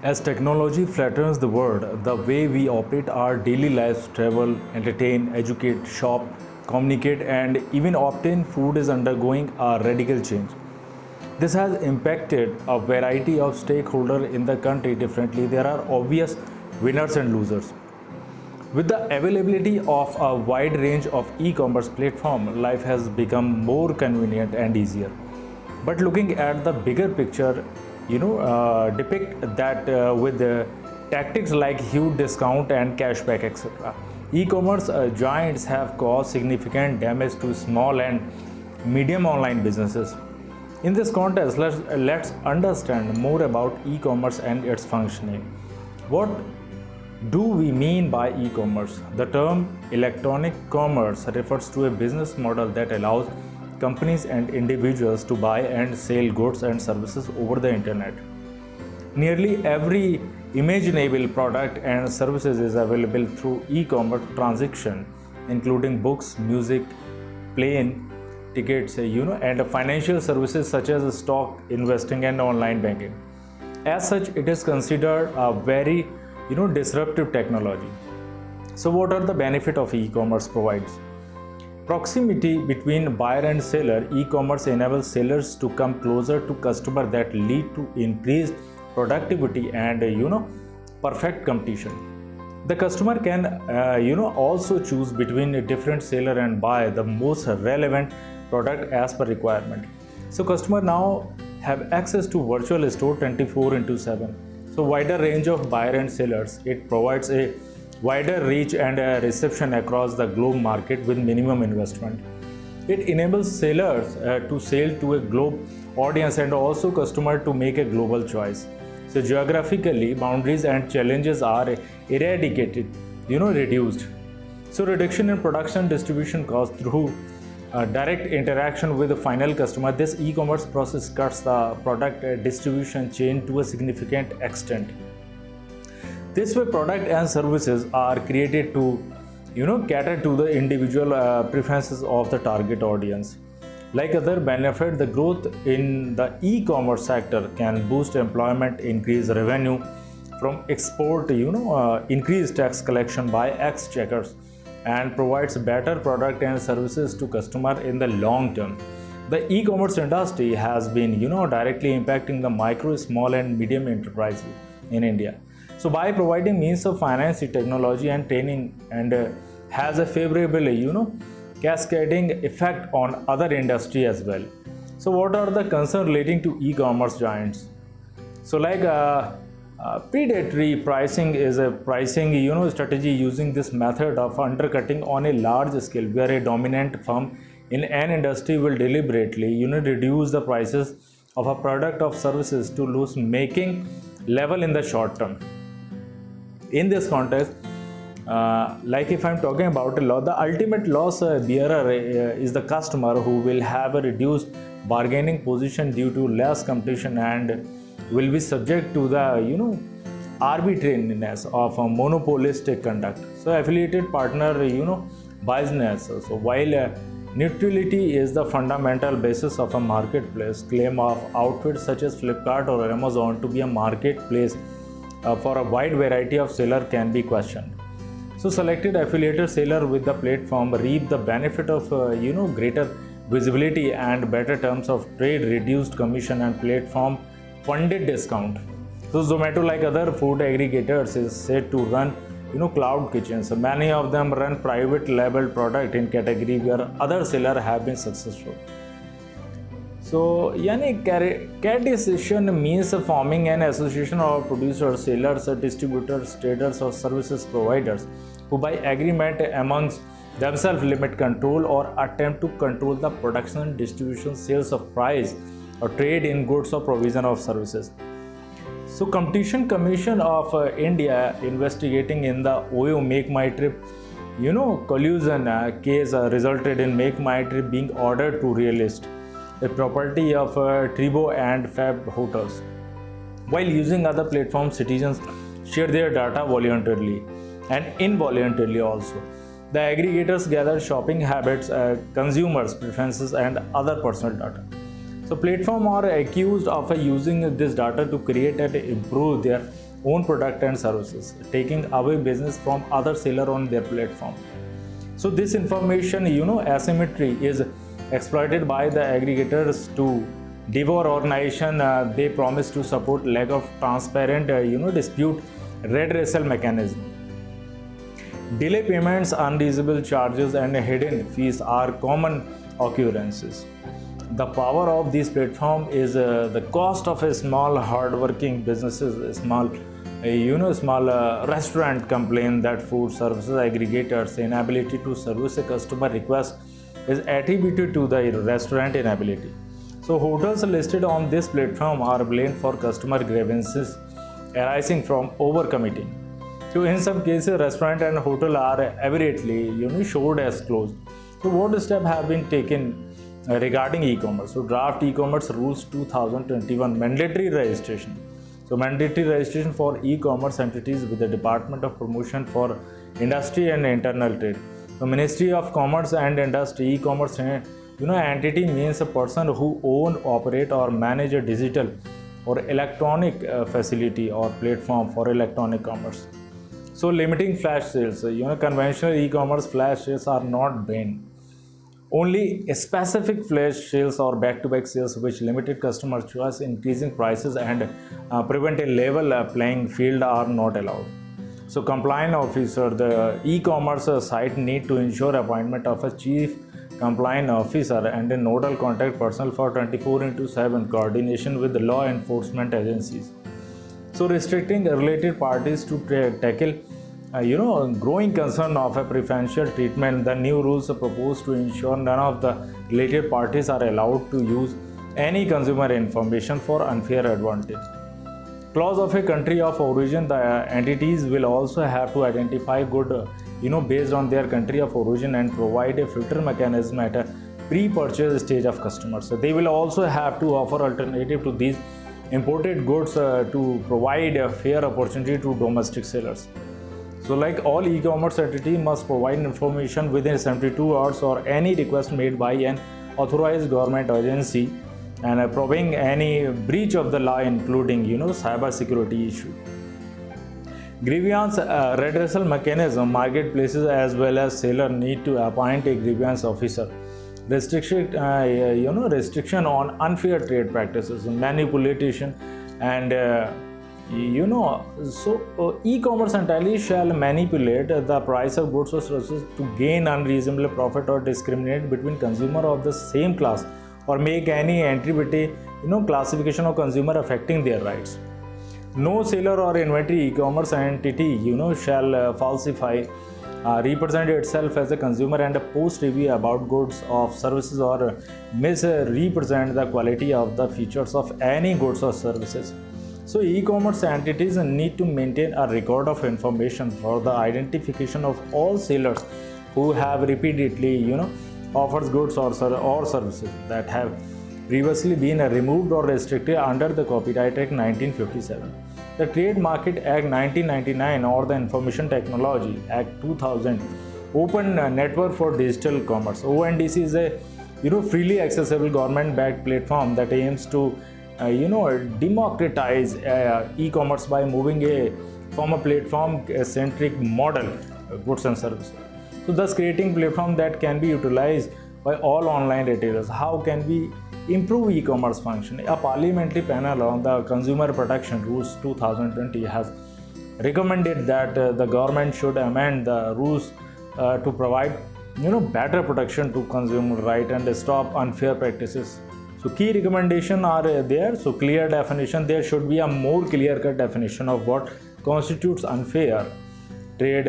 As technology flattens the world, the way we operate our daily lives, travel, entertain, educate, shop, communicate, and even obtain food is undergoing a radical change. This has impacted a variety of stakeholders in the country differently. There are obvious winners and losers. With the availability of a wide range of e-commerce platforms, life has become more convenient and easier. But looking at the bigger picture, depict that with tactics like huge discount and cashback, etc. E-commerce giants have caused significant damage to small and medium online businesses. In this context, let's understand more about e-commerce and its functioning. What do we mean by e-commerce? The term electronic commerce refers to a business model that allows companies and individuals to buy and sell goods and services over the internet. Nearly every imaginable product and services is available through e-commerce transaction, including books, music, plane tickets, and financial services such as stock, investing, and online banking. As such, it is considered a very disruptive technology. So what are the benefits of e-commerce provides? Proximity between buyer and seller. E-commerce enables sellers to come closer to customer that lead to increased productivity and perfect competition. The customer can also choose between a different seller and buy the most relevant product as per requirement. So customer now have access to virtual store 24/7. So wider range of buyer and sellers. It provides a wider reach and reception across the globe market with minimum investment. It enables sellers to sell to a global audience and also customer to make a global choice. So geographically, boundaries and challenges are eradicated, reduced. So reduction in production distribution cost through direct interaction with the final customer. This e-commerce process cuts the product distribution chain to a significant extent. This way, product and services are created to, cater to the individual preferences of the target audience. Like other benefit, the growth in the e-commerce sector can boost employment, increase revenue from export, increase tax collection by exchequers, and provides better product and services to customer in the long term. The e-commerce industry has been, directly impacting the micro, small, and medium enterprises in India. So by providing means of financing, technology, and training, and has a favorable, cascading effect on other industry as well. So what are the concerns relating to e-commerce giants? So like predatory pricing is a pricing strategy using this method of undercutting on a large scale, where a dominant firm in an industry will deliberately reduce the prices of a product or services to lose making level in the short term. In this context, like if I'm talking about a loss, the ultimate loss bearer is the customer, who will have a reduced bargaining position due to less competition and will be subject to the arbitrariness of a monopolistic conduct. So affiliated partner business. So while neutrality is the fundamental basis of a marketplace, claim of outfits such as Flipkart or Amazon to be a marketplace for a wide variety of sellers can be questioned. So selected affiliated seller with the platform reap the benefit of greater visibility and better terms of trade, reduced commission, and platform funded discount. So Zomato, like other food aggregators, is said to run cloud kitchens. So many of them run private label product in category where other sellers have been successful. So categorization means forming an association of producers, sellers, distributors, traders, or services providers who by agreement amongst themselves limit, control, or attempt to control the production, distribution, sales of price, or trade in goods or provision of services. So Competition Commission of India investigating in the OYO Make My Trip collusion case resulted in Make My Trip being ordered to relist a property of Tribo and Fab hotels. While using other platforms, citizens share their data voluntarily and involuntarily also. The aggregators gather shopping habits, consumers' preferences, and other personal data. So platforms are accused of using this data to create and improve their own product and services, taking away business from other seller on their platform. So this information, asymmetry is exploited by the aggregators to devour organization. They promise to support lack of transparent, dispute redressal mechanism. Delay payments, unreasonable charges, and hidden fees are common occurrences. The power of this platform is the cost of a small hardworking businesses, small restaurant complain that food services aggregators inability to service a customer request is attributed to the restaurant inability. So hotels listed on this platform are blamed for customer grievances arising from overcommitting. So in some cases, restaurant and hotel are aberrately showed as closed. So what steps have been taken regarding e-commerce? So draft e-commerce rules 2021 mandatory registration. So mandatory registration for e-commerce entities with the Department of Promotion for Industry and Internal Trade. So Ministry of Commerce and Industry e-commerce entity means a person who own, operate or manage a digital or electronic facility or platform for electronic commerce. So limiting flash sales, conventional e-commerce flash sales are not banned. Only specific flash sales or back-to-back sales which limited customer choice, increasing prices and prevent a level playing field are not allowed. So compliance officer, the e-commerce site need to ensure appointment of a chief compliance officer and a nodal contact person for 24/7 coordination with the law enforcement agencies. So restricting related parties to tackle growing concern of a preferential treatment. The new rules are proposed to ensure none of the related parties are allowed to use any consumer information for unfair advantage. Clause of a country of origin, the entities will also have to identify good based on their country of origin and provide a filter mechanism at a pre-purchase stage of customers. So they will also have to offer alternative to these imported goods to provide a fair opportunity to domestic sellers. So like all e-commerce entity must provide information within 72 hours or any request made by an authorized government agency and proving any breach of the law including cyber security issue. Grievance redressal mechanism, marketplaces as well as seller need to appoint a grievance officer. Restriction on unfair trade practices, manipulation and e-commerce entirely shall manipulate the price of goods or services to gain unreasonable profit or discriminate between consumer of the same class or make any entity classification of consumer affecting their rights. No seller or inventory e-commerce entity shall falsify, represent itself as a consumer and post review about goods or services or misrepresent the quality of the features of any goods or services. So e-commerce entities need to maintain a record of information for the identification of all sellers who have repeatedly offers goods or services that have previously been removed or restricted under the Copyright Act 1957, the Trade Market Act 1999 or the Information Technology Act 2000, Open Network for Digital Commerce. ONDC is a freely accessible government-backed platform that aims to democratize e-commerce by moving from a platform-centric model goods and services. So thus creating platform that can be utilized by all online retailers. How can we improve e-commerce function? A parliamentary panel on the Consumer Protection Rules 2020 has recommended that the government should amend the rules to provide better protection to consumer right and stop unfair practices. So key recommendations are there. So clear definition, there should be a more clear-cut definition of what constitutes unfair trade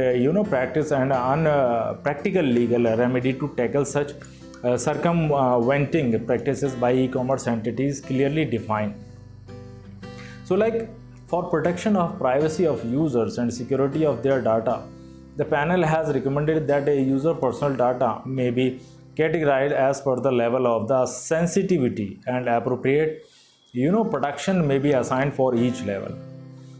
practice and practical legal remedy to tackle such circumventing practices by e-commerce entities clearly defined. So like for protection of privacy of users and security of their data, the panel has recommended that a user personal data may be categorized as per the level of the sensitivity and appropriate protection may be assigned for each level.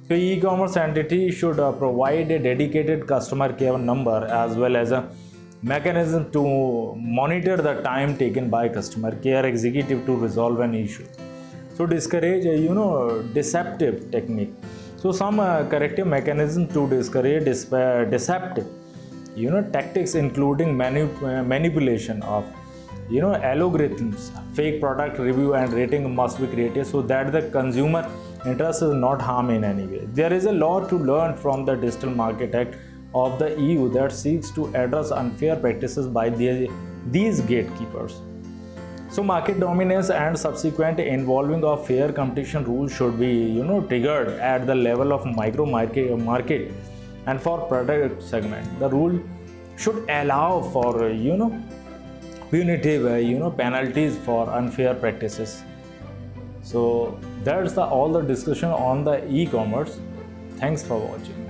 So e-commerce entity should provide a dedicated customer care number as well as a mechanism to monitor the time taken by customer care executive to resolve an issue. So discourage deceptive technique. So some corrective mechanisms to discourage deceptive tactics, including manipulation of algorithms, fake product review and rating must be created so that the consumer interest is not harmed in any way. There is a lot to learn from the Digital Market Act of the EU that seeks to address unfair practices by these gatekeepers. So market dominance and subsequent involving of fair competition rules should be triggered at the level of micro market and for product segment. The rule should allow for punitive penalties for unfair practices. So that's all the discussion on the e-commerce. Thanks for watching.